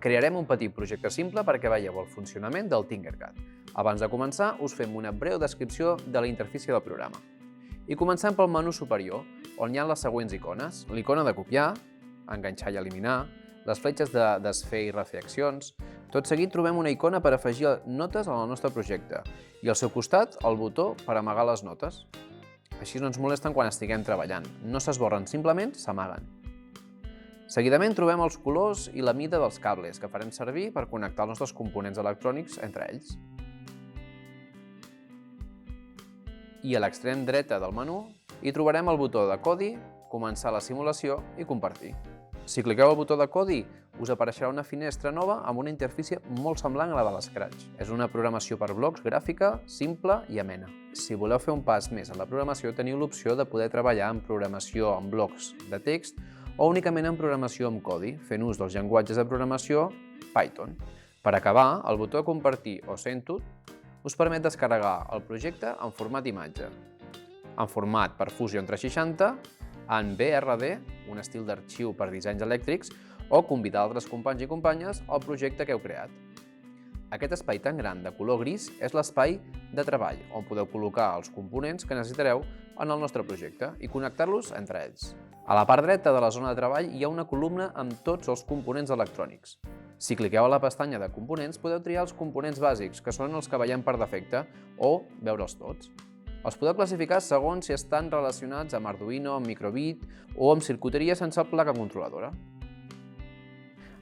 Crearem un petit projecte simple perquè veieu el funcionament del Tinkercad. Abans de començar, us fem una breu descripció de la interfície del programa. I comencem pel menú superior, on hi ha les següents icones. L'icona de copiar, enganxar i eliminar, les fletxes de desfer i refer accions. Tot seguit trobem una icona per afegir notes al nostre projecte i al seu costat el botó per amagar les notes. Així no ens molesten quan estiguem treballant. No s'esborren, simplement s'amaguen. Seguidament trobem els colors i la mida dels cables que farem servir per connectar els nostres components electrònics entre ells. I a l'extrem dreta del menú hi trobarem el botó de codi, començar la simulació i compartir. Si cliqueu al botó de codi, us apareixerà una finestra nova amb una interfície molt semblant a la de l'Scratch. És una programació per blocs gràfica, simple i amena. Si voleu fer un pas més en la programació, teniu l'opció de poder treballar en programació en blocs de text o únicament en programació amb codi, fent ús dels llenguatges de programació Python. Per acabar, el botó de compartir o Send to us permet descarregar el projecte en format imatge, en format per Fusion 360, en BRD, un estil d'arxiu per dissenys elèctrics, o convidar altres companys i companyes al projecte que heu creat. Aquest espai tan gran de color gris és l'espai de treball, on podeu col·locar els components que necessitareu en el nostre projecte i connectar-los entre ells. A la part dreta de la zona de treball hi ha una columna amb tots els components electrònics. Si cliqueu a la pestanya de components, podeu triar els components bàsics, que són els que veiem per defecte, o veure'ls tots. Els podeu classificar segons si estan relacionats amb Arduino, amb microbit o amb circuiteria sense placa controladora.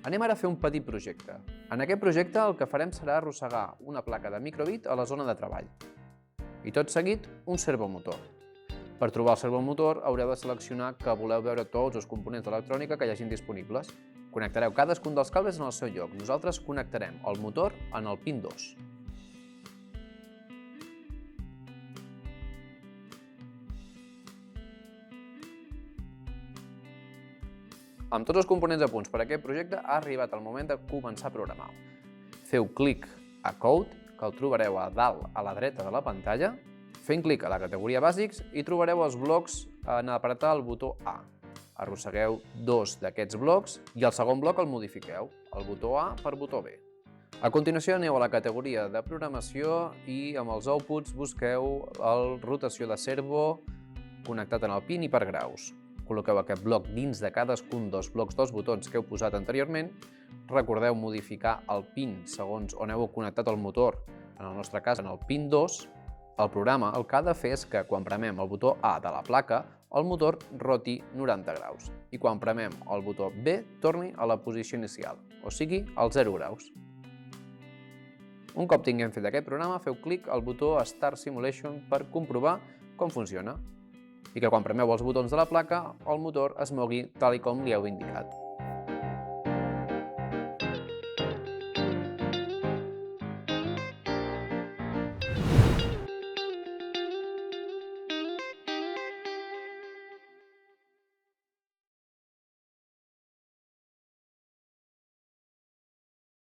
Anem ara a fer un petit projecte. En aquest projecte el que farem serà arrossegar una placa de microbit a la zona de treball. I tot seguit, un servomotor. Per trobar el servomotor haureu de seleccionar que voleu veure tots els components d'electrònica que hi hagin disponibles. Connectareu cadascun dels cables en el seu lloc. Nosaltres connectarem el motor en el pin 2. Amb tots els components a punts per a aquest projecte ha arribat el moment de començar a programar. Feu clic a Code, que el trobareu a dalt a la dreta de la pantalla. Fent clic a la categoria Bàsics i trobareu els blocs en apretar el botó A. Arrossegueu dos d'aquests blocs i el segon bloc el modifiqueu, el botó A per botó B. A continuació aneu a la categoria de programació i amb els outputs busqueu la rotació de servo connectat en el pin i per graus. Col·loqueu aquest bloc dins de cadascun dels blocs dels botons que heu posat anteriorment. Recordeu modificar el pin segons on heu connectat el motor, en el nostre cas en el pin 2. El programa el que ha de fer és que quan premem el botó A de la placa, el motor roti 90 graus i quan premem el botó B torni a la posició inicial, o sigui, als 0 graus. Un cop tinguem fet aquest programa, feu clic al botó Start Simulation per comprovar com funciona i que quan premeu els botons de la placa, el motor es mogui tal com li heu indicat.